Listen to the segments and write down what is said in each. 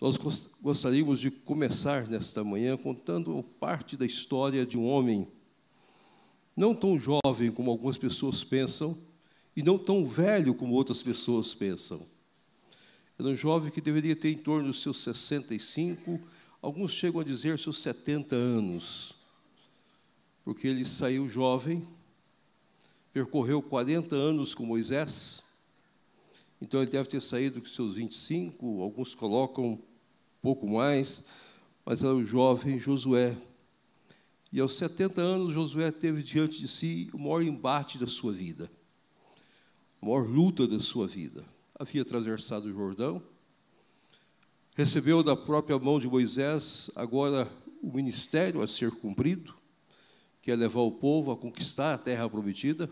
Nós gostaríamos de começar nesta manhã contando parte da história de um homem não tão jovem como algumas pessoas pensam e não tão velho como outras pessoas pensam. Era um jovem que deveria ter em torno dos seus 65, alguns chegam a dizer seus 70 anos, porque ele saiu jovem, percorreu 40 anos com Moisés, então ele deve ter saído com seus 25, alguns colocam pouco mais, mas era o jovem Josué. E aos 70 anos, Josué teve diante de si o maior embate da sua vida, a maior luta da sua vida. Havia atravessado o Jordão, recebeu da própria mão de Moisés agora o ministério a ser cumprido, que é levar o povo a conquistar a terra prometida.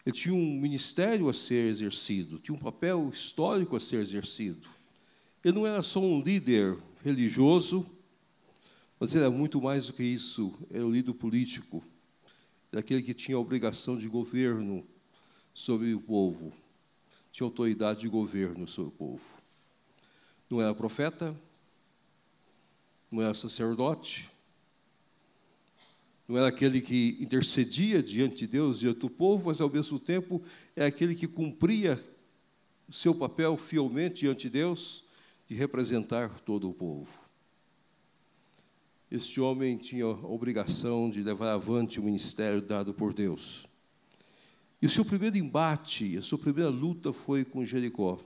Ele tinha um ministério a ser exercido, tinha um papel histórico a ser exercido. Ele não era só um líder religioso, mas ele era muito mais do que isso, era um líder político, era aquele que tinha a obrigação de governo sobre o povo, tinha autoridade de governo sobre o povo. Não era profeta, não era sacerdote, não era aquele que intercedia diante de Deus, diante do povo, mas, ao mesmo tempo, é aquele que cumpria o seu papel fielmente diante de Deus, de representar todo o povo. Este homem tinha a obrigação de levar avante o ministério dado por Deus. E o seu primeiro embate, a sua primeira luta foi com Jericó.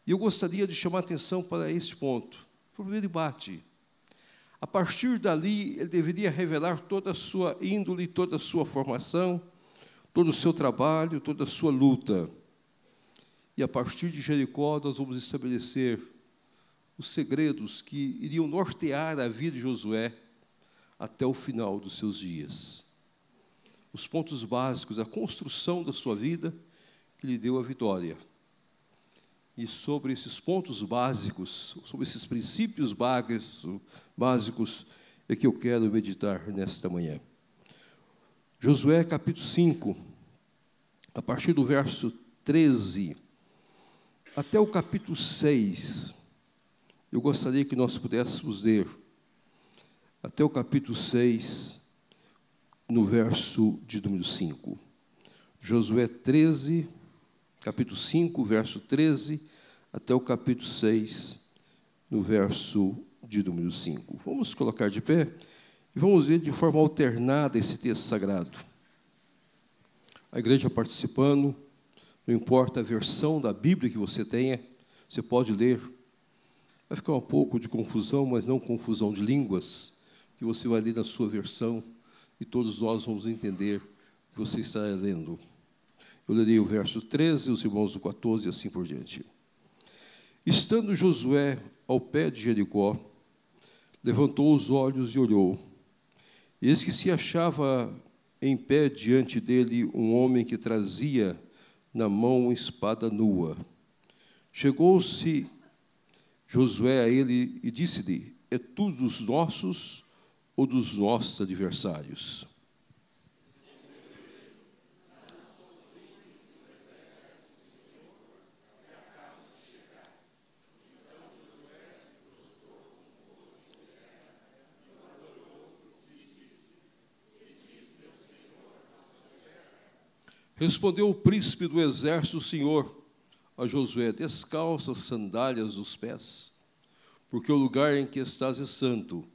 E eu gostaria de chamar a atenção para este ponto. O primeiro embate. A partir dali, ele deveria revelar toda a sua índole, toda a sua formação, todo o seu trabalho, toda a sua luta. E a partir de Jericó, nós vamos estabelecer os segredos que iriam nortear a vida de Josué até o final dos seus dias. Os pontos básicos, a construção da sua vida que lhe deu a vitória. E sobre esses pontos básicos, sobre esses princípios básicos, é que eu quero meditar nesta manhã. Josué, capítulo 5, a partir do verso 13 até o capítulo 6, eu gostaria que nós pudéssemos ler até o capítulo 6, no verso de número 5. Josué 13, capítulo 5, verso 13, até o capítulo 6, no verso de número 5. Vamos colocar de pé e vamos ler de forma alternada esse texto sagrado. A igreja participando, não importa a versão da Bíblia que você tenha, você pode ler. Vai ficar um pouco de confusão, mas não confusão de línguas, que você vai ler na sua versão e todos nós vamos entender o que você está lendo. Eu lerei o verso 13, os irmãos do 14 e assim por diante. Estando Josué ao pé de Jericó, levantou os olhos e olhou. Eis que se achava em pé diante dele um homem que trazia na mão uma espada nua. Chegou-se Josué a ele e disse-lhe: é tu dos nossos ou dos nossos adversários? Respondeu o príncipe do exército, Senhor, a Josué: descalça as sandálias dos pés, porque o lugar em que estás é santo.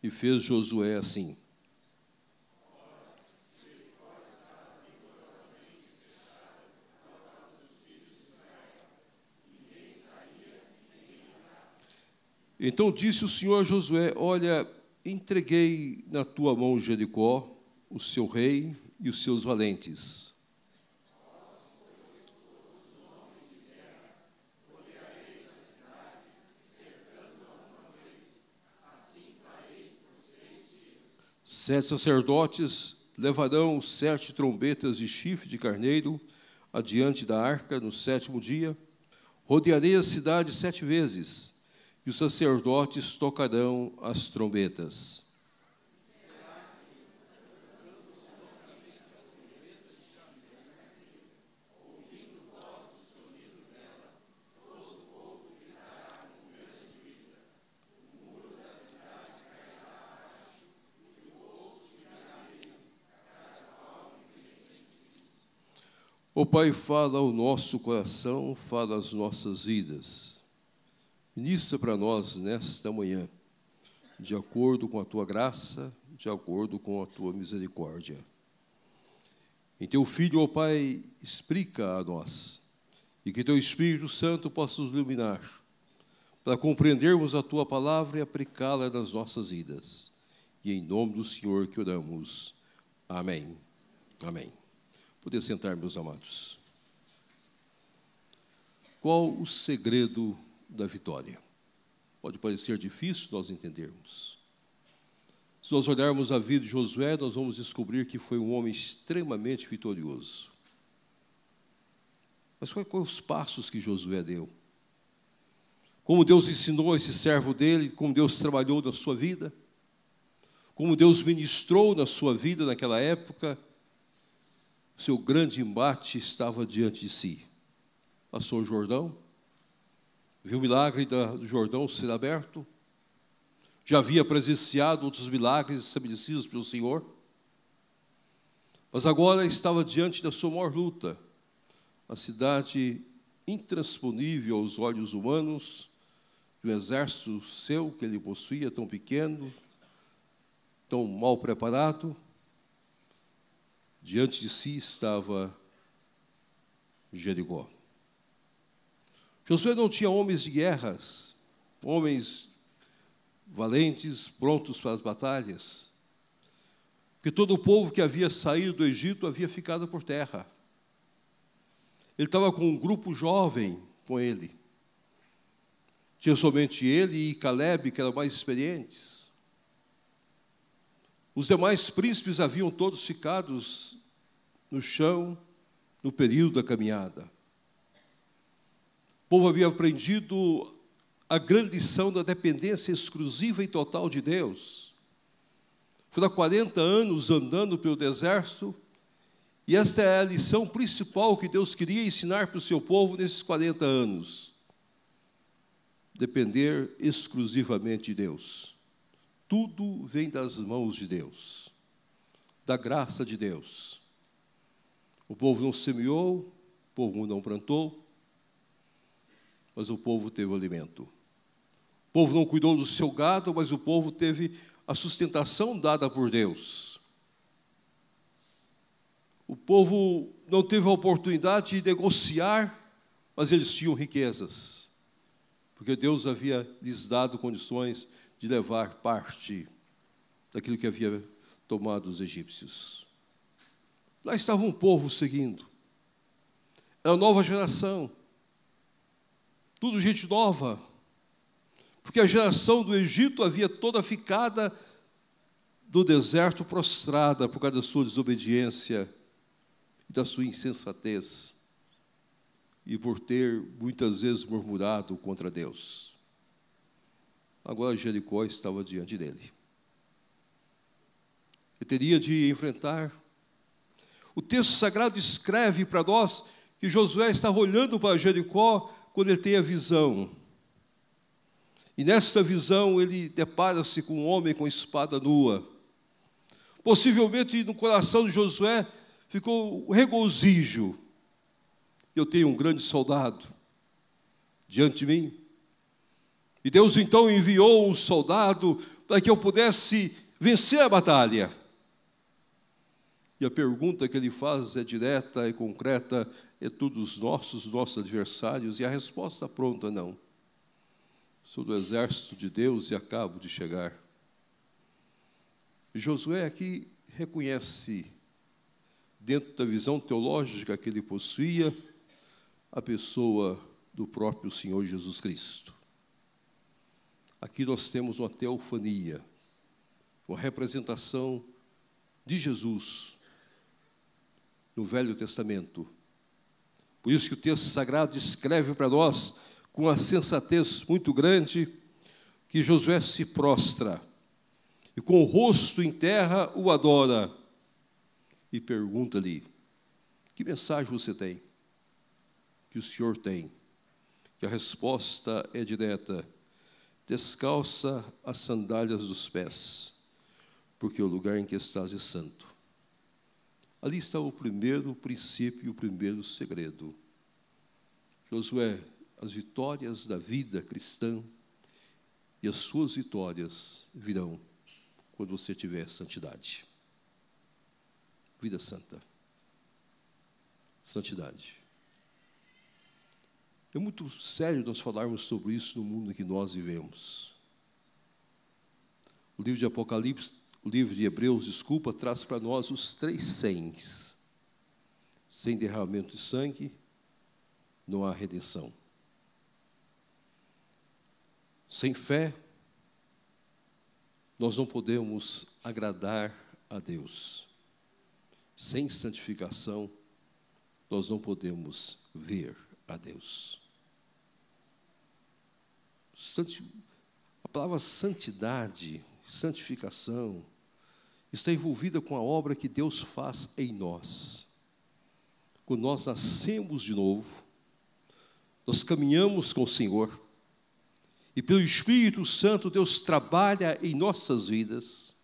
E fez Josué assim. Então disse o Senhor a Josué: olha, entreguei na tua mão Jericó, o seu rei e os seus valentes. Sete sacerdotes levarão 7 trombetas de chifre de carneiro adiante da arca no 7º dia. Rodearei a cidade 7 vezes, e os sacerdotes tocarão as trombetas. Ó Pai, fala ao nosso coração, fala às nossas vidas. Ministra para nós nesta manhã, de acordo com a Tua graça, de acordo com a Tua misericórdia. Em Teu Filho, ó Pai, explica a nós, e que Teu Espírito Santo possa nos iluminar, para compreendermos a Tua palavra e aplicá-la nas nossas vidas. E em nome do Senhor que oramos. Amém. Amém. Poder sentar, meus amados. Qual o segredo da vitória? Pode parecer difícil nós entendermos. Se nós olharmos a vida de Josué, nós vamos descobrir que foi um homem extremamente vitorioso. Mas quais foram os passos que Josué deu? Como Deus ensinou esse servo dele, como Deus trabalhou na sua vida, como Deus ministrou na sua vida naquela época, o seu grande embate estava diante de si. Passou o Jordão, viu o milagre do Jordão ser aberto, já havia presenciado outros milagres estabelecidos pelo Senhor, mas agora estava diante da sua maior luta, a cidade intransponível aos olhos humanos, de um exército seu que ele possuía, tão pequeno, tão mal preparado. Diante de si estava Jericó. Josué não tinha homens de guerras, homens valentes, prontos para as batalhas, porque todo o povo que havia saído do Egito havia ficado por terra. Ele estava com um grupo jovem com ele. Tinha somente ele e Caleb, que eram mais experientes. Os demais príncipes haviam todos ficado no chão no período da caminhada. O povo havia aprendido a grande lição da dependência exclusiva e total de Deus. Foram 40 anos andando pelo deserto, e esta é a lição principal que Deus queria ensinar para o seu povo nesses 40 anos. Depender exclusivamente de Deus. Tudo vem das mãos de Deus, da graça de Deus. O povo não semeou, o povo não plantou, mas o povo teve o alimento. O povo não cuidou do seu gado, mas o povo teve a sustentação dada por Deus. O povo não teve a oportunidade de negociar, mas eles tinham riquezas, porque Deus havia lhes dado condições de levar parte daquilo que havia tomado os egípcios. Lá estava um povo seguindo. Era a nova geração. Tudo gente nova. Porque a geração do Egito havia toda ficada no deserto prostrada por causa da sua desobediência e da sua insensatez. E por ter muitas vezes murmurado contra Deus. Agora Jericó estava diante dele. Ele teria de enfrentar. O texto sagrado escreve para nós que Josué estava olhando para Jericó quando ele tem a visão. E nesta visão ele depara-se com um homem com espada nua. Possivelmente no coração de Josué ficou um regozijo. Eu tenho um grande soldado diante de mim. E Deus então enviou um soldado para que eu pudesse vencer a batalha. E a pergunta que ele faz é direta e concreta: é todos nossos adversários? E a resposta pronta: não. Sou do exército de Deus e acabo de chegar. E Josué aqui reconhece, dentro da visão teológica que ele possuía, a pessoa do próprio Senhor Jesus Cristo. Aqui nós temos uma teofania, uma representação de Jesus no Velho Testamento. Por isso que o texto sagrado escreve para nós, com uma sensatez muito grande, que Josué se prostra e com o rosto em terra o adora e pergunta-lhe: que mensagem você tem? Que o Senhor tem? E a resposta é direta: descalça as sandálias dos pés, porque o lugar em que estás é santo. Ali está o primeiro princípio e o primeiro segredo. Josué, as vitórias da vida cristã e as suas vitórias virão quando você tiver santidade. Vida santa. Santidade. É muito sério nós falarmos sobre isso no mundo em que nós vivemos. O livro de Apocalipse, o livro de Hebreus, traz para nós os 3 sens. Sem derramamento de sangue, não há redenção. Sem fé, nós não podemos agradar a Deus. Sem santificação, nós não podemos ver a Deus. A palavra santidade, santificação, está envolvida com a obra que Deus faz em nós. Quando nós nascemos de novo, nós caminhamos com o Senhor, e pelo Espírito Santo Deus trabalha em nossas vidas,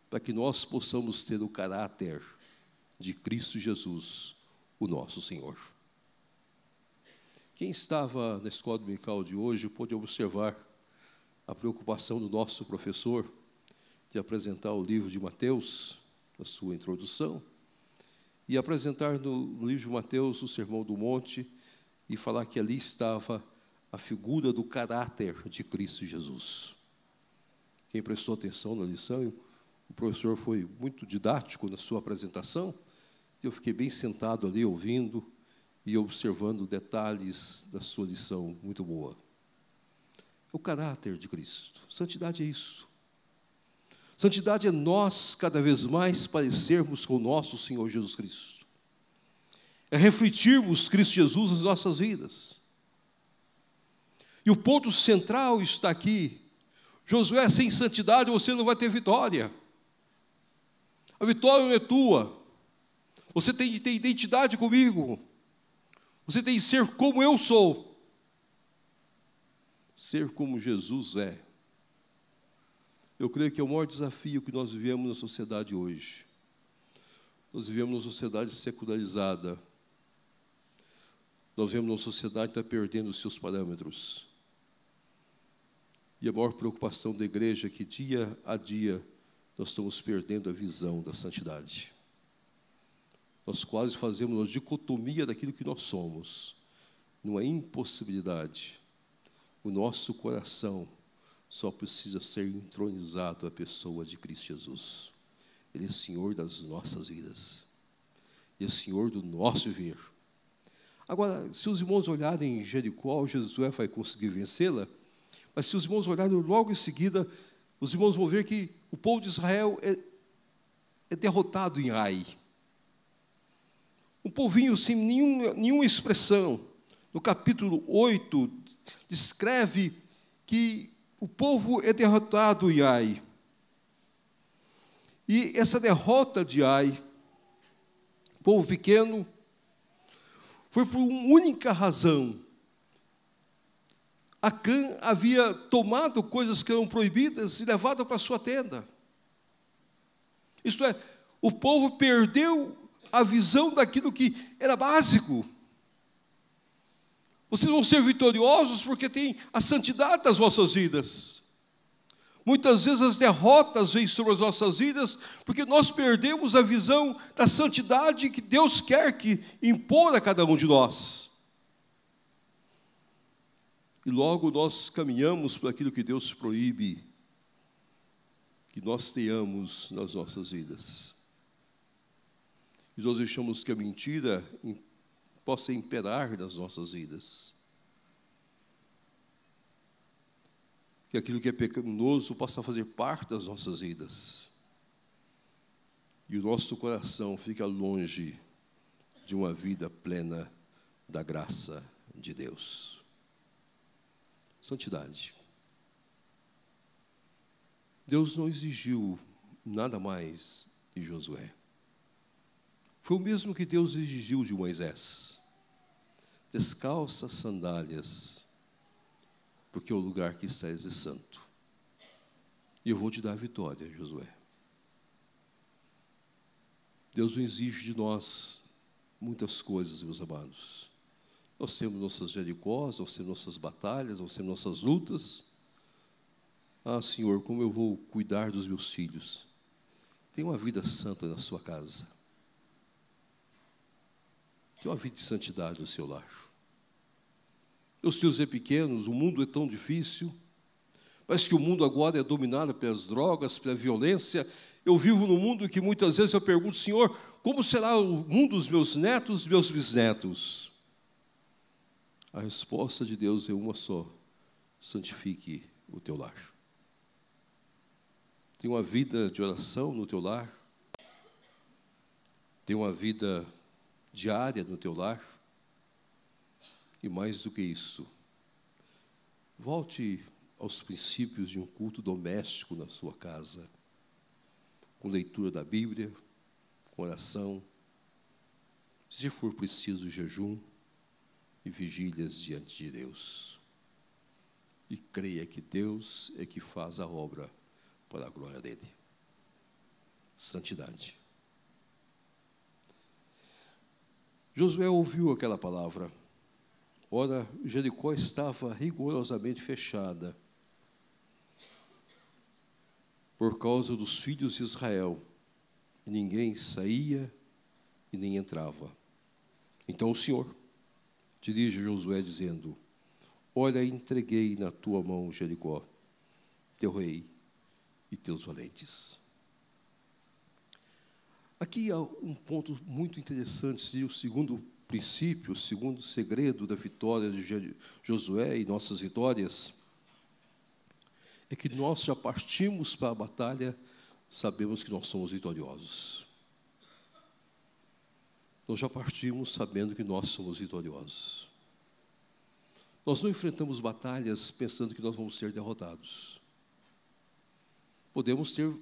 para que nós possamos ter o caráter de Cristo Jesus, o nosso Senhor. Quem estava na escola dominical de hoje pôde observar a preocupação do nosso professor de apresentar o livro de Mateus, na sua introdução, e apresentar no livro de Mateus o Sermão do Monte, e falar que ali estava a figura do caráter de Cristo Jesus. Quem prestou atenção na lição, o professor foi muito didático na sua apresentação, e eu fiquei bem sentado ali ouvindo e observando detalhes da sua lição, muito boa. O caráter de Cristo. Santidade é isso. Santidade é nós cada vez mais parecermos com o nosso Senhor Jesus Cristo. É refletirmos Cristo Jesus nas nossas vidas. E o ponto central está aqui. Josué, sem santidade você não vai ter vitória. A vitória não é tua. Você tem de ter identidade comigo. Você tem de ser como eu sou. Ser como Jesus é. Eu creio que é o maior desafio que nós vivemos na sociedade hoje. Nós vivemos numa sociedade secularizada. Nós vivemos numa sociedade que está perdendo os seus parâmetros. E a maior preocupação da igreja é que dia a dia nós estamos perdendo a visão da santidade. Nós quase fazemos uma dicotomia daquilo que nós somos, numa impossibilidade. O nosso coração só precisa ser entronizado à pessoa de Cristo Jesus. Ele é Senhor das nossas vidas. Ele é Senhor do nosso viver. Agora, se os irmãos olharem Jericó, Josué vai conseguir vencê-la, mas se os irmãos olharem logo em seguida, os irmãos vão ver que o povo de Israel é derrotado em Ai. Um povinho sem nenhuma expressão. No capítulo 8, descreve que o povo é derrotado em Ai. E essa derrota de Ai, povo pequeno, foi por uma única razão. Acã havia tomado coisas que eram proibidas e levado para a sua tenda. Isto é, o povo perdeu a visão daquilo que era básico. Vocês vão ser vitoriosos porque tem a santidade das vossas vidas. Muitas vezes as derrotas vêm sobre as nossas vidas porque nós perdemos a visão da santidade que Deus quer que impor a cada um de nós. E logo nós caminhamos para aquilo que Deus proíbe que nós tenhamos nas nossas vidas. E nós deixamos que a mentira possa imperar nas nossas vidas. Que aquilo que é pecaminoso possa fazer parte das nossas vidas. E o nosso coração fica longe de uma vida plena da graça de Deus. Santidade. Deus não exigiu nada mais de Josué. Foi o mesmo que Deus exigiu de Moisés. Descalça as sandálias, porque o lugar que estás é santo. E eu vou te dar a vitória, Josué. Deus não exige de nós muitas coisas, meus amados. Nós temos nossas Jericós, nós temos nossas batalhas, nós temos nossas lutas. Ah, Senhor, como eu vou cuidar dos meus filhos? Tenha uma vida santa na sua casa. Tenha uma vida de santidade no seu lar. Meus filhos são pequenos, o mundo é tão difícil. Parece que o mundo agora é dominado pelas drogas, pela violência. Eu vivo num mundo que muitas vezes eu pergunto, Senhor, como será o mundo dos meus netos e meus bisnetos? A resposta de Deus é uma só: santifique o teu lar. Tem uma vida de oração no teu lar? Tem uma vida diária no teu lar? E mais do que isso, volte aos princípios de um culto doméstico na sua casa, com leitura da Bíblia, com oração, se for preciso, jejum e vigílias diante de Deus. E creia que Deus é que faz a obra para a glória dele. Santidade. Josué ouviu aquela palavra. Ora, Jericó estava rigorosamente fechada por causa dos filhos de Israel. E ninguém saía e nem entrava. Então o Senhor dirige a Josué dizendo: olha, entreguei na tua mão Jericó, teu rei e teus valentes. Aqui há um ponto muito interessante, o segundo princípio, o segundo segredo da vitória de Josué e nossas vitórias, é que nós já partimos para a batalha, sabemos que nós somos vitoriosos. Nós já partimos sabendo que nós somos vitoriosos. Nós não enfrentamos batalhas pensando que nós vamos ser derrotados. Podemos ter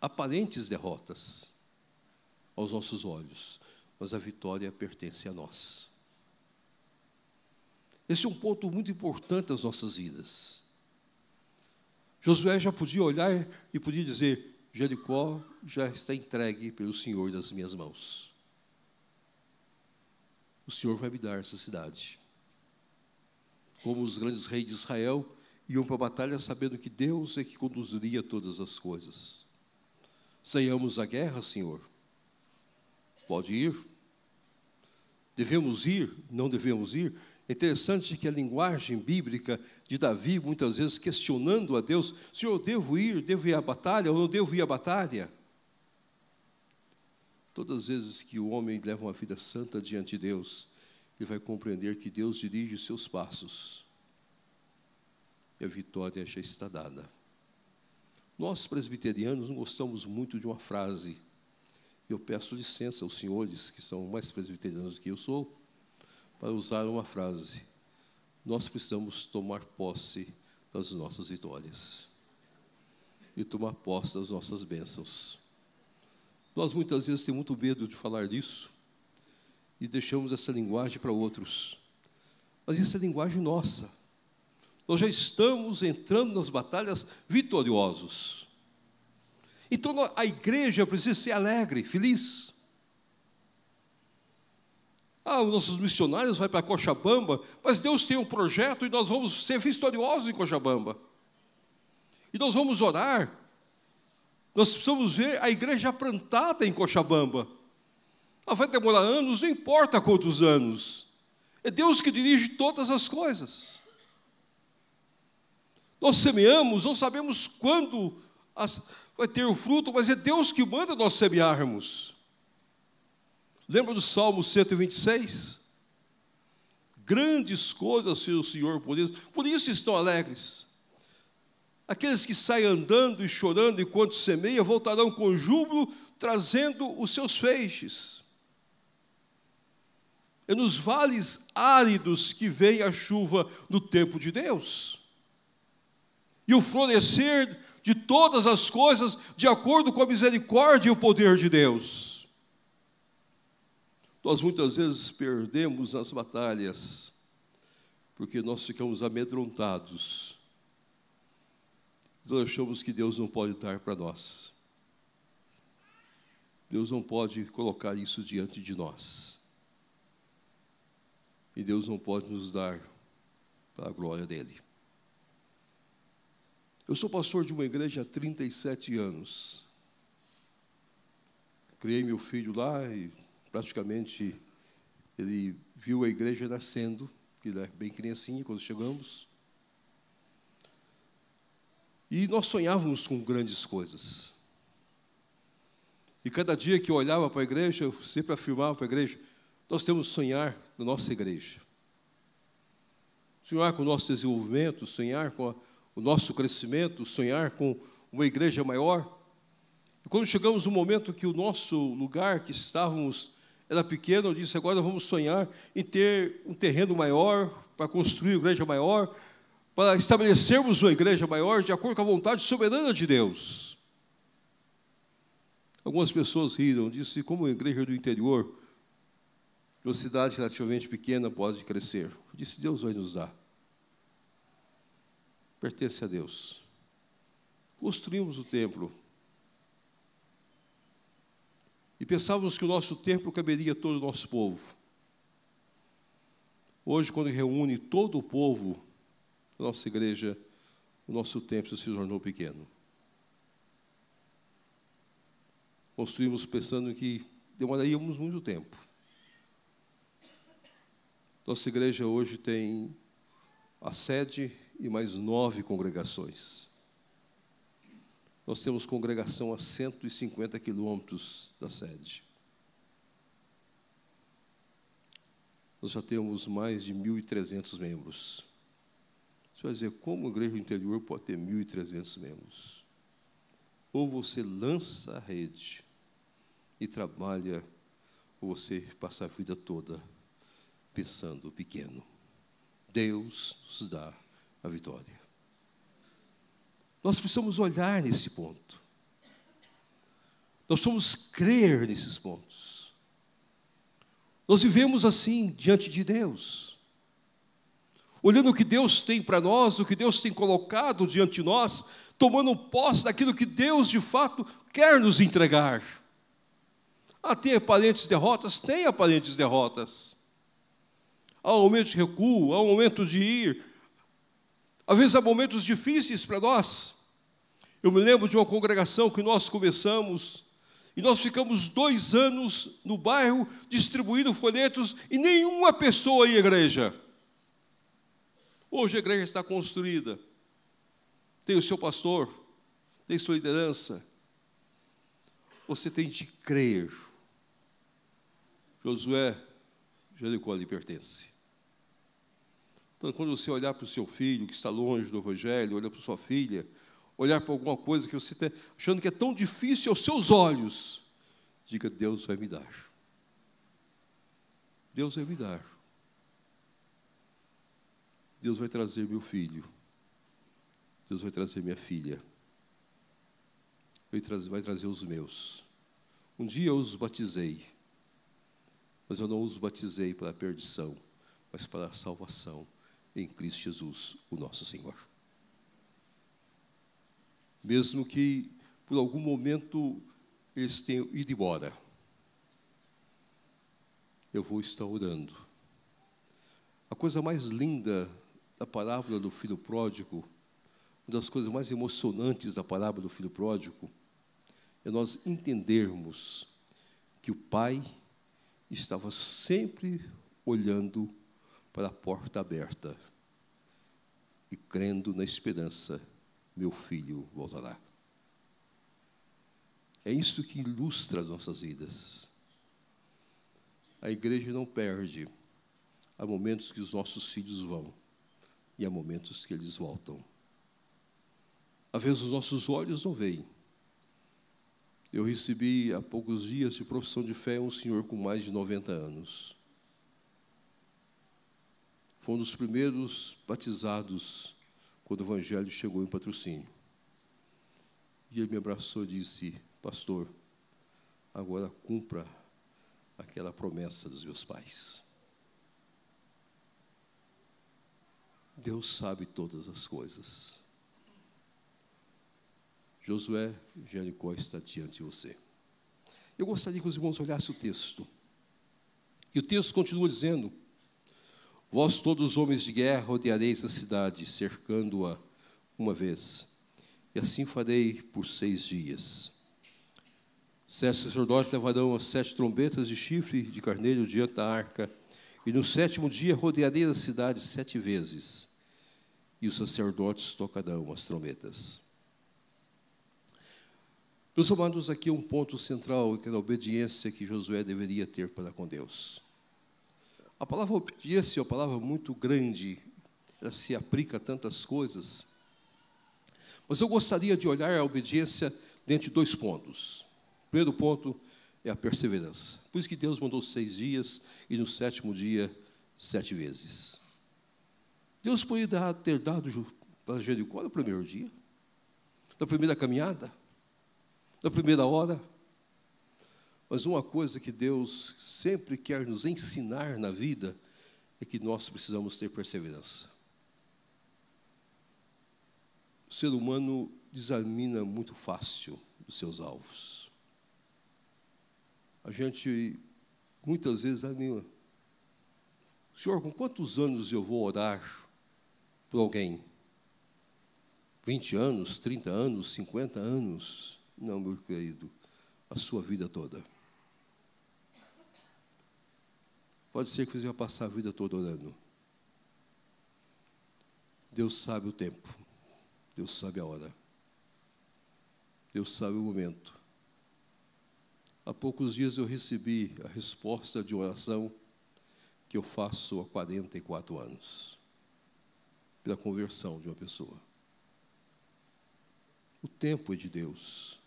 aparentes derrotas aos nossos olhos, mas a vitória pertence a nós. Esse é um ponto muito importante das nossas vidas. Josué já podia olhar e podia dizer: Jericó já está entregue pelo Senhor nas minhas mãos. O Senhor vai me dar essa cidade. Como os grandes reis de Israel iam para a batalha sabendo que Deus é que conduziria todas as coisas. Saiamos à guerra, Senhor. Pode ir? Devemos ir? Não devemos ir? É interessante que a linguagem bíblica de Davi, muitas vezes questionando a Deus: Senhor, devo ir à batalha ou não devo ir à batalha? Todas as vezes que o homem leva uma vida santa diante de Deus, ele vai compreender que Deus dirige os seus passos. E a vitória já está dada. Nós, presbiterianos, não gostamos muito de uma frase. Eu peço licença aos senhores, que são mais presbiterianos do que eu sou, para usar uma frase. Nós precisamos tomar posse das nossas vitórias e tomar posse das nossas bênçãos. Nós muitas vezes temos muito medo de falar disso e deixamos essa linguagem para outros. Mas isso é linguagem nossa. Nós já estamos entrando nas batalhas vitoriosos. Então a igreja precisa ser alegre, feliz. Os nossos missionários vão para Cochabamba, mas Deus tem um projeto e nós vamos ser vitoriosos em Cochabamba. E nós vamos orar. Nós precisamos ver a igreja plantada em Cochabamba. Vai demorar anos, não importa quantos anos. É Deus que dirige todas as coisas. Nós semeamos, não sabemos quando vai ter o fruto, mas é Deus que manda nós semearmos. Lembra do Salmo 126? Grandes coisas fez o Senhor por isso estão alegres. Aqueles que saem andando e chorando enquanto semeiam, voltarão com júbilo, trazendo os seus feixes. É nos vales áridos que vem a chuva no tempo de Deus. E o florescer de todas as coisas de acordo com a misericórdia e o poder de Deus. Nós muitas vezes perdemos as batalhas porque nós ficamos amedrontados. Nós achamos que Deus não pode dar para nós. Deus não pode colocar isso diante de nós. E Deus não pode nos dar para a glória dele. Eu sou pastor de uma igreja há 37 anos. Criei meu filho lá e praticamente ele viu a igreja nascendo, que ele é bem criancinha quando chegamos. E nós sonhávamos com grandes coisas. E cada dia que eu olhava para a igreja, eu sempre afirmava para a igreja, nós temos que sonhar na nossa igreja. Sonhar com o nosso desenvolvimento, sonhar com o nosso crescimento, sonhar com uma igreja maior. E quando chegamos no momento que o nosso lugar que estávamos era pequeno, eu disse, agora vamos sonhar em ter um terreno maior, para construir uma igreja maior, para estabelecermos uma igreja maior de acordo com a vontade soberana de Deus. Algumas pessoas riram, disse, como a igreja do interior, de uma cidade relativamente pequena, pode crescer. Eu disse, Deus vai nos dar. Pertence a Deus. Construímos o templo. E pensávamos que o nosso templo caberia todo o nosso povo. Hoje, quando reúne todo o povo da nossa igreja, o nosso templo se tornou pequeno. Construímos pensando que demoraríamos muito tempo. Nossa igreja hoje tem a sede e mais 9 congregações. Nós temos congregação a 150 quilômetros da sede. Nós já temos mais de 1.300 membros. Você vai dizer, como a igreja do interior pode ter 1.300 membros? Ou você lança a rede e trabalha, ou você passa a vida toda pensando pequeno. Deus nos dá a vitória. Nós precisamos olhar nesse ponto. Nós precisamos crer nesses pontos. Nós vivemos assim diante de Deus, olhando o que Deus tem para nós, o que Deus tem colocado diante de nós, tomando posse daquilo que Deus de fato quer nos entregar. Tem aparentes derrotas? Tem aparentes derrotas. Há um momento de recuo, há um momento de ir. Às vezes há momentos difíceis para nós. Eu me lembro de uma congregação que nós começamos, e nós ficamos 2 anos no bairro, distribuindo folhetos, e nenhuma pessoa ia à igreja. Hoje a igreja está construída. Tem o seu pastor, tem sua liderança. Você tem de crer. Josué, Jericó lhe pertence. Então, quando você olhar para o seu filho, que está longe do Evangelho, olhar para sua filha, olhar para alguma coisa que você está achando que é tão difícil aos seus olhos, diga, Deus vai me dar. Deus vai me dar. Deus vai trazer meu filho. Deus vai trazer minha filha. Vai trazer os meus. Um dia eu os batizei, mas eu não os batizei para a perdição, mas para a salvação em Cristo Jesus, o nosso Senhor. Mesmo que por algum momento eles tenham ido embora, eu vou estar orando. A coisa mais linda da parábola do filho pródigo, uma das coisas mais emocionantes da parábola do filho pródigo, é nós entendermos que o pai estava sempre olhando para a porta aberta e crendo na esperança, meu filho voltará. É isso que ilustra as nossas vidas. A igreja não perde. Há momentos que os nossos filhos vão e há momentos que eles voltam. Às vezes os nossos olhos não veem. Eu recebi há poucos dias de profissão de fé um senhor com mais de 90 anos. Foi um dos primeiros batizados quando o evangelho chegou em Patrocínio. E ele me abraçou e disse, pastor, agora cumpra aquela promessa dos meus pais. Deus sabe todas as coisas. Josué, Jericó está diante de você. Eu gostaria que os irmãos olhassem o texto. E o texto continua dizendo: vós todos os homens de guerra rodeareis a cidade, cercando-a uma vez, e assim farei por 6 dias. 7 sacerdotes levarão as 7 trombetas de chifre de carneiro diante da arca, e no 7º dia rodearei a cidade 7 vezes, e os sacerdotes tocarão as trombetas. Meus amados, aqui é um ponto central, que é a obediência que Josué deveria ter para com Deus. A palavra obediência é uma palavra muito grande, ela se aplica a tantas coisas. Mas eu gostaria de olhar a obediência dentro de 2 pontos. O primeiro ponto é a perseverança. Por isso que Deus mandou 6 dias e no 7º dia 7 vezes. Deus poderia ter dado para Jericó no primeiro dia, na primeira caminhada, na primeira hora. Mas uma coisa que Deus sempre quer nos ensinar na vida é que nós precisamos ter perseverança. O ser humano desanima muito fácil dos seus alvos. A gente muitas vezes anima. Senhor, com quantos anos eu vou orar por alguém? 20 anos, 30 anos, 50 anos? Não, meu querido, a sua vida toda. Pode ser que você vai passar a vida toda orando. Deus sabe o tempo. Deus sabe a hora. Deus sabe o momento. Há poucos dias eu recebi a resposta de oração que eu faço há 44 anos. Pela conversão de uma pessoa. O tempo é de Deus.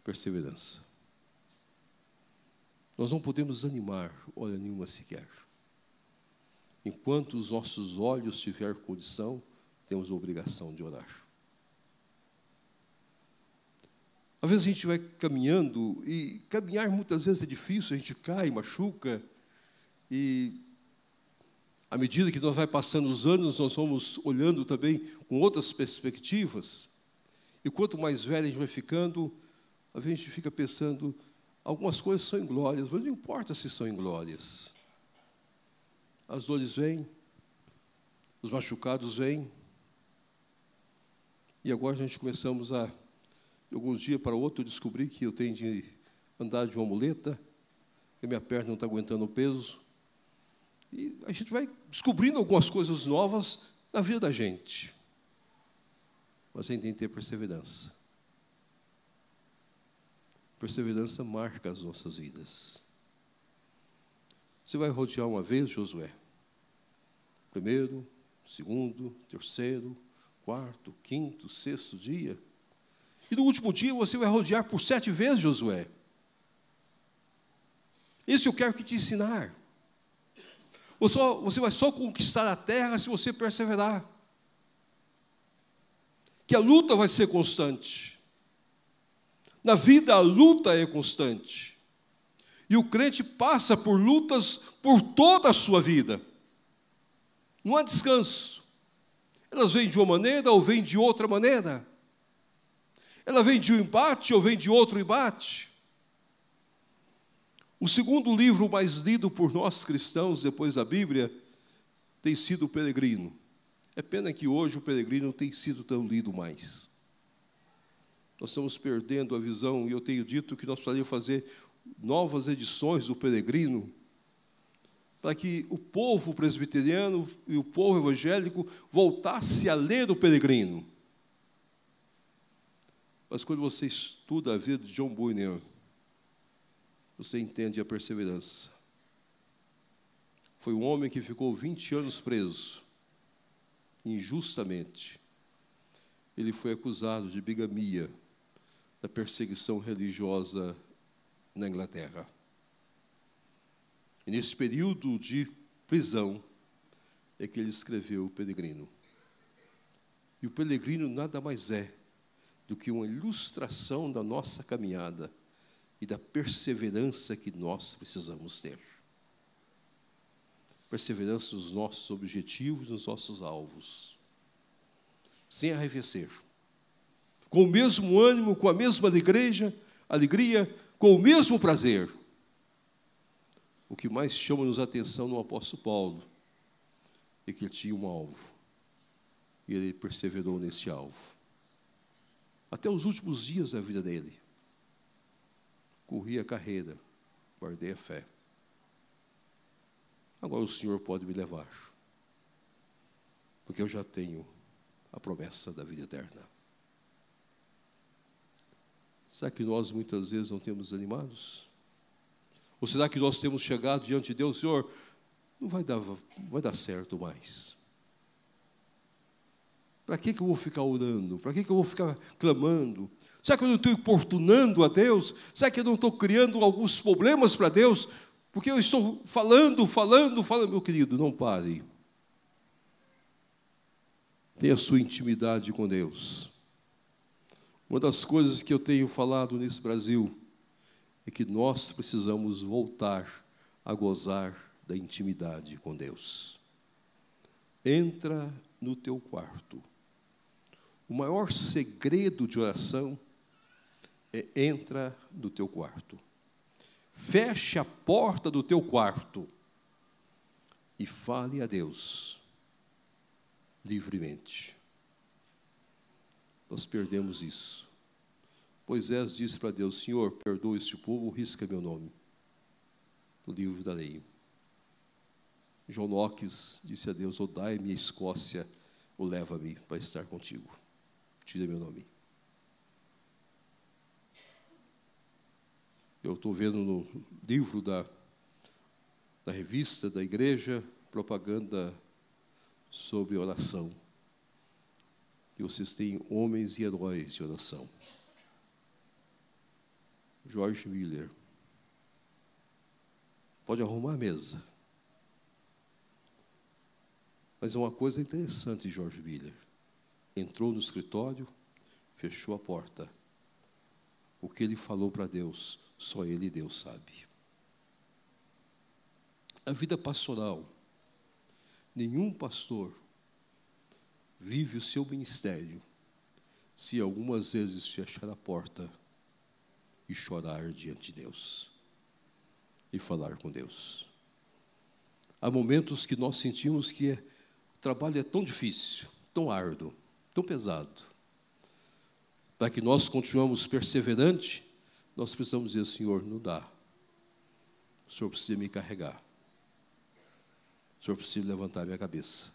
Perseverança. Nós não podemos animar hora nenhuma sequer. Enquanto os nossos olhos tiverem condição, temos a obrigação de orar. Às vezes a gente vai caminhando, e caminhar muitas vezes é difícil, a gente cai, machuca, e à medida que nós vai passando os anos, nós vamos olhando também com outras perspectivas, e quanto mais velho a gente vai ficando, a gente fica pensando, algumas coisas são inglórias, mas não importa se são inglórias. As dores vêm, os machucados vêm, e agora a gente começamos a, de alguns dias para outro, descobrir que eu tenho de andar de uma muleta, que a minha perna não está aguentando o peso, e a gente vai descobrindo algumas coisas novas na vida da gente. Mas a gente tem que ter perseverança. Perseverança marca as nossas vidas. Você vai rodear uma vez, Josué? 1º, 2º, 3º, 4º, 5º, 6º dia. E no último dia você vai rodear por 7 vezes, Josué. Isso eu quero que te ensinar. Você vai só conquistar a terra se você perseverar. Que a luta vai ser constante. Na vida a luta é constante. E o crente passa por lutas por toda a sua vida. Não há descanso. Elas vêm de uma maneira ou vêm de outra maneira. Ela vem de um embate ou vem de outro embate. O segundo livro mais lido por nós cristãos, depois da Bíblia, tem sido o Peregrino. É pena que hoje o Peregrino não tem sido tão lido mais. Nós estamos perdendo a visão, e eu tenho dito que nós precisaríamos fazer novas edições do Peregrino, para que o povo presbiteriano e o povo evangélico voltasse a ler o Peregrino. Mas quando você estuda a vida de John Bunyan, você entende a perseverança. Foi um homem que ficou 20 anos preso, injustamente. Ele foi acusado de bigamia, da perseguição religiosa na Inglaterra. E nesse período de prisão é que ele escreveu o Peregrino. E o Peregrino nada mais é do que uma ilustração da nossa caminhada e da perseverança que nós precisamos ter. Perseverança nos nossos objetivos, nos nossos alvos. Sem arrefecer. Com o mesmo ânimo, com a mesma alegria, com o mesmo prazer. O que mais chama-nos a atenção no apóstolo Paulo é que ele tinha um alvo, e ele perseverou nesse alvo. Até os últimos dias da vida dele. Corri a carreira, guardei a fé. Agora o Senhor pode me levar, porque eu já tenho a promessa da vida eterna. Será que nós muitas vezes não temos animados? Ou será que nós temos chegado diante de Deus, Senhor, não vai dar certo mais? Para que eu vou ficar orando? Para que eu vou ficar clamando? Será que eu não estou importunando a Deus? Será que eu não estou criando alguns problemas para Deus? Porque eu estou falando. Meu querido, não pare. Tenha a sua intimidade com Deus. Uma das coisas que eu tenho falado nesse Brasil é que nós precisamos voltar a gozar da intimidade com Deus. Entra no teu quarto. O maior segredo de oração é entra no teu quarto. Feche a porta do teu quarto e fale a Deus livremente. Nós perdemos isso. Moisés disse para Deus, Senhor, perdoa este povo, risca meu nome no livro da lei. João Knox disse a Deus, dai-me a Escócia, ou leva-me para estar contigo. Tira meu nome. Eu estou vendo no livro da revista da igreja, propaganda sobre oração. E vocês têm homens e heróis de oração. George Miller. Pode arrumar a mesa. Mas é uma coisa interessante, George Miller. Entrou no escritório, fechou a porta. O que ele falou para Deus, só ele e Deus sabe. A vida pastoral, nenhum pastor vive o seu ministério se algumas vezes fechar a porta e chorar diante de Deus e falar com Deus. Há momentos que nós sentimos que o trabalho é tão difícil, tão árduo, tão pesado. Para que nós continuemos perseverantes, nós precisamos dizer, Senhor, não dá. O Senhor precisa me carregar. O Senhor precisa levantar minha cabeça.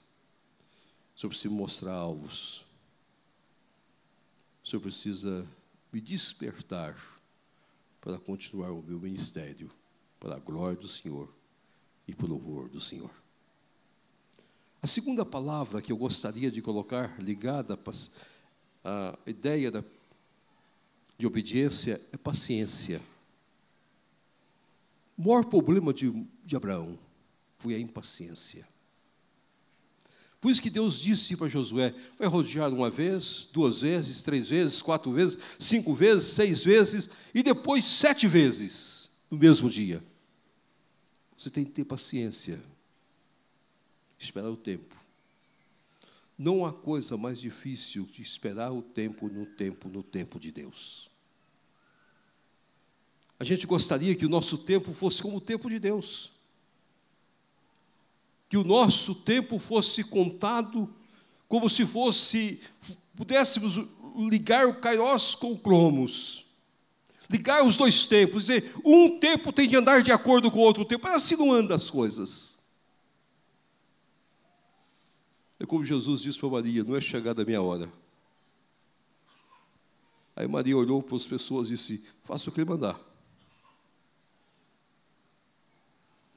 O Senhor precisa me mostrar alvos. O Senhor precisa me despertar para continuar o meu ministério, para a glória do Senhor e para o louvor do Senhor. A segunda palavra que eu gostaria de colocar ligada à ideia de obediência é paciência. O maior problema de Abraão foi a impaciência. Por isso que Deus disse para Josué, vai rodear uma vez, 2 vezes, 3 vezes, 4 vezes, 5 vezes, 6 vezes, e depois 7 vezes, no mesmo dia. Você tem que ter paciência. Esperar o tempo. Não há coisa mais difícil que esperar o tempo no tempo de Deus. A gente gostaria que o nosso tempo fosse como o tempo de Deus. Que o nosso tempo fosse contado como se pudéssemos ligar o Kairos com o Cromos. Ligar os 2 tempos, dizer, um tempo tem de andar de acordo com o outro tempo. Mas assim não andam as coisas. É como Jesus disse para Maria, não é chegada a minha hora. Aí Maria olhou para as pessoas e disse, faça o que ele mandar.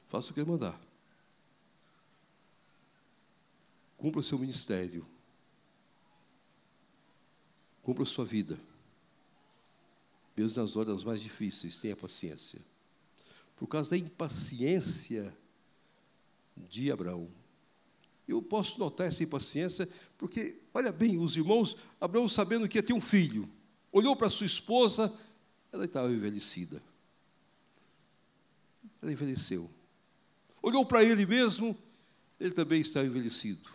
Faça o que ele mandar. Cumpra o seu ministério. Cumpra a sua vida. Mesmo nas horas mais difíceis, tenha paciência. Por causa da impaciência de Abraão. Eu posso notar essa impaciência, porque, olha bem, os irmãos, Abraão sabendo que ia ter um filho, olhou para sua esposa, ela estava envelhecida. Ela envelheceu. Olhou para ele mesmo, ele também estava envelhecido.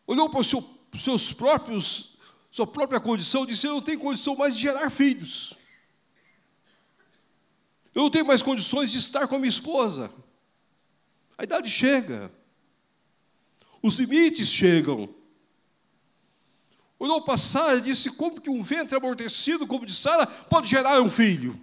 Olhou para sua própria condição e disse, eu não tenho condição mais de gerar filhos. Eu não tenho mais condições de estar com a minha esposa. A idade chega. Os limites chegam. Olhou para Sara e disse: como que um ventre amortecido como de Sara pode gerar um filho?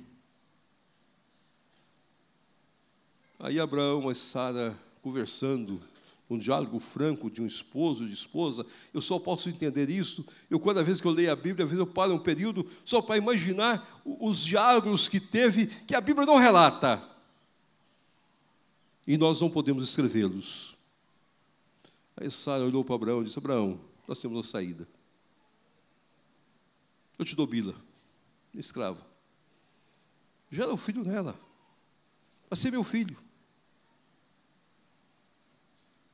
Aí Abraão e Sara conversando, um diálogo franco de um esposo e de esposa. Eu só posso entender isso. Cada vez que eu leio a Bíblia, às vezes eu paro um período só para imaginar os diálogos que teve, que a Bíblia não relata. E nós não podemos escrevê-los. Aí Sara olhou para Abraão e disse: Abraão, nós temos uma saída. Eu te dou Bila, escrava. Gera um filho nela. Vai ser meu filho.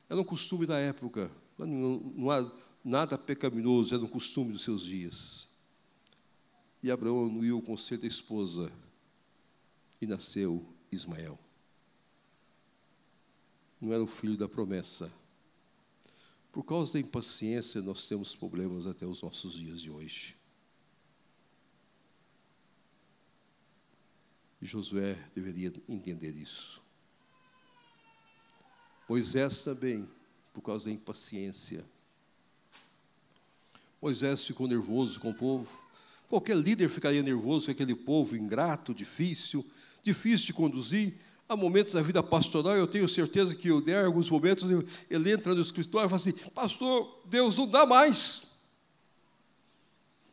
Era um costume da época. Não há nada pecaminoso, era um costume dos seus dias. E Abraão anuiu o conselho da esposa. E nasceu Ismael. Não era o filho da promessa. Por causa da impaciência, nós temos problemas até os nossos dias de hoje. E Josué deveria entender isso. Moisés também, por causa da impaciência. Moisés ficou nervoso com o povo. Qualquer líder ficaria nervoso com aquele povo ingrato, difícil de conduzir. Há momentos na vida pastoral, eu tenho certeza que em alguns momentos, ele entra no escritório e fala assim: pastor, Deus não dá mais.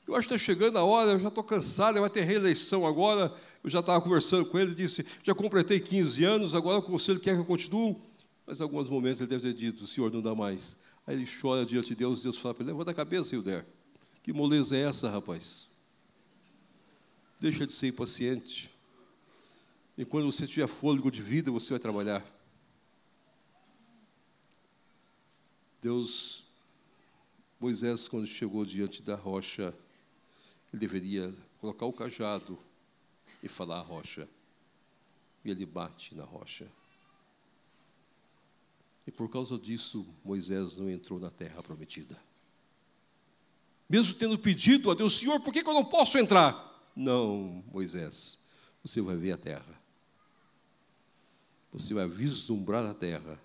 Eu acho que está chegando a hora, eu já estou cansado, vai ter reeleição agora. Eu já estava conversando com ele, disse: já completei 15 anos, agora o conselho quer que eu continue. Mas em alguns momentos ele deve ter dito: o senhor não dá mais. Aí ele chora diante de Deus, Deus fala para ele: levanta a cabeça, Hilder. Que moleza é essa, rapaz? Deixa de ser impaciente. E quando você tiver fôlego de vida, você vai trabalhar. Moisés, quando chegou diante da rocha, ele deveria colocar o cajado e falar a rocha. E ele bate na rocha. E por causa disso, Moisés não entrou na terra prometida. Mesmo tendo pedido a Deus: Senhor, por que eu não posso entrar? Não, Moisés, você vai ver a terra. Você vai vislumbrar a terra.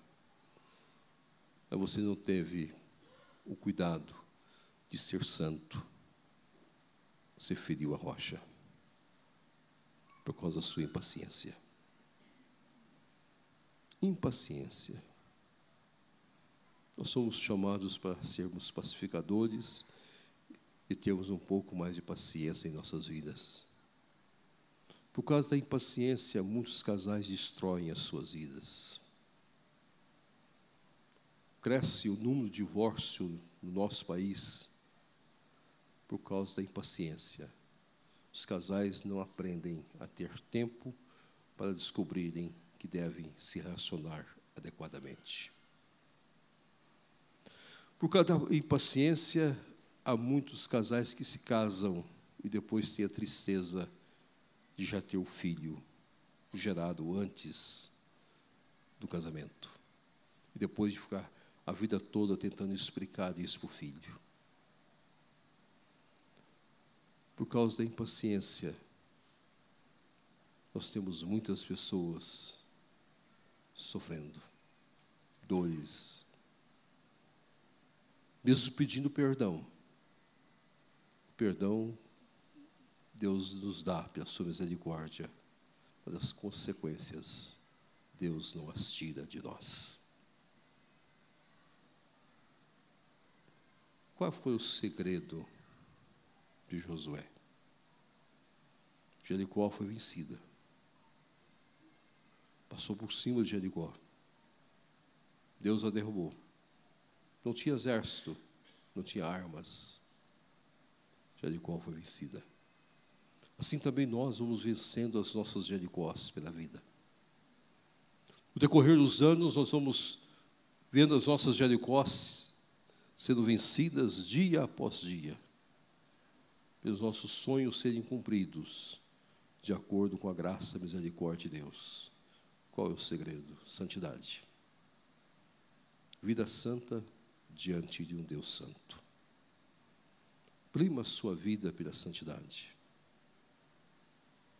Mas você não teve o cuidado de ser santo. Você feriu a rocha por causa da sua impaciência. Impaciência. Nós somos chamados para sermos pacificadores e termos um pouco mais de paciência em nossas vidas. Por causa da impaciência, muitos casais destroem as suas vidas. Cresce o número de divórcio no nosso país por causa da impaciência. Os casais não aprendem a ter tempo para descobrirem que devem se relacionar adequadamente. Por causa da impaciência, há muitos casais que se casam e depois têm a tristeza de já ter o filho gerado antes do casamento. E depois de ficar a vida toda tentando explicar isso para o filho. Por causa da impaciência, nós temos muitas pessoas sofrendo dores, mesmo pedindo perdão. O perdão Deus nos dá pela sua misericórdia, mas as consequências Deus não as tira de nós. Qual foi o segredo de Josué? Jericó foi vencida. Passou por cima de Jericó. Deus a derrubou. Não tinha exército, não tinha armas. Jericó foi vencida. Assim também nós vamos vencendo as nossas Jericós pela vida. No decorrer dos anos, nós vamos vendo as nossas Jericós sendo vencidas dia após dia, pelos nossos sonhos serem cumpridos, de acordo com a graça e misericórdia de Deus. Qual é o segredo? Santidade. Vida santa diante de um Deus santo. Prima a sua vida pela santidade.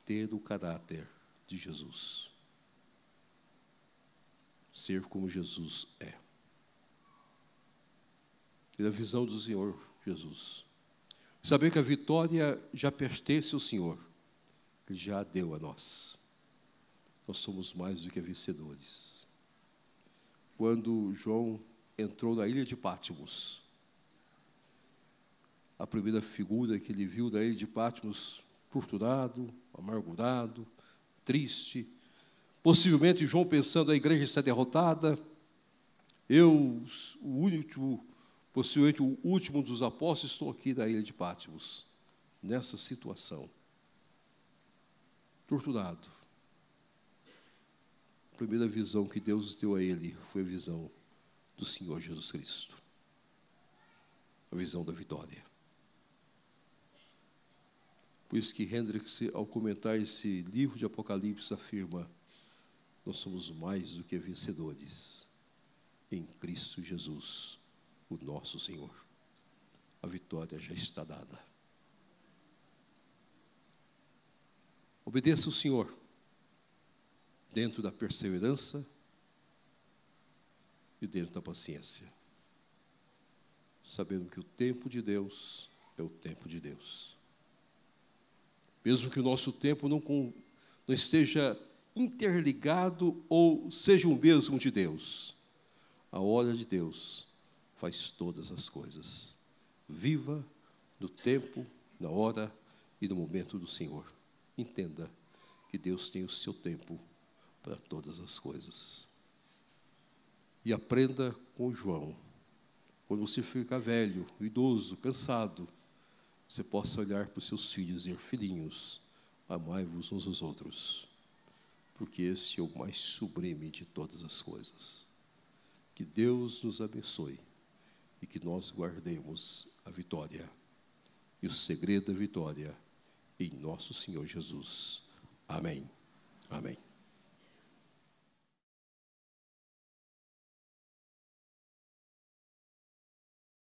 Ter o caráter de Jesus. Ser como Jesus é. E a visão do Senhor Jesus. Saber que a vitória já pertence ao Senhor. Ele já a deu a nós. Nós somos mais do que vencedores. Quando João entrou na ilha de Patmos, a primeira figura que ele viu da ilha de Patmos, torturado, amargurado, triste, possivelmente João pensando, a igreja está derrotada, eu, possivelmente o último dos apóstolos, estou aqui na ilha de Patmos, nessa situação, torturado. A primeira visão que Deus deu a ele foi a visão do Senhor Jesus Cristo, a visão da vitória. Por isso que Hendricks, ao comentar esse livro de Apocalipse, afirma: nós somos mais do que vencedores em Cristo Jesus, o nosso Senhor. A vitória já está dada. Obedeça o Senhor dentro da perseverança e dentro da paciência, sabendo que o tempo de Deus é o tempo de Deus. Mesmo que o nosso tempo não esteja interligado ou seja o mesmo de Deus, a hora de Deus faz todas as coisas. Viva no tempo, na hora e no momento do Senhor. Entenda que Deus tem o seu tempo para todas as coisas. E aprenda com João. Quando você ficar velho, idoso, cansado, você possa olhar para os seus filhos e dizer: filhinhos, amai-vos uns aos outros, porque esse é o mais sublime de todas as coisas. Que Deus nos abençoe e que nós guardemos a vitória e o segredo da vitória em nosso Senhor Jesus. Amém. Amém.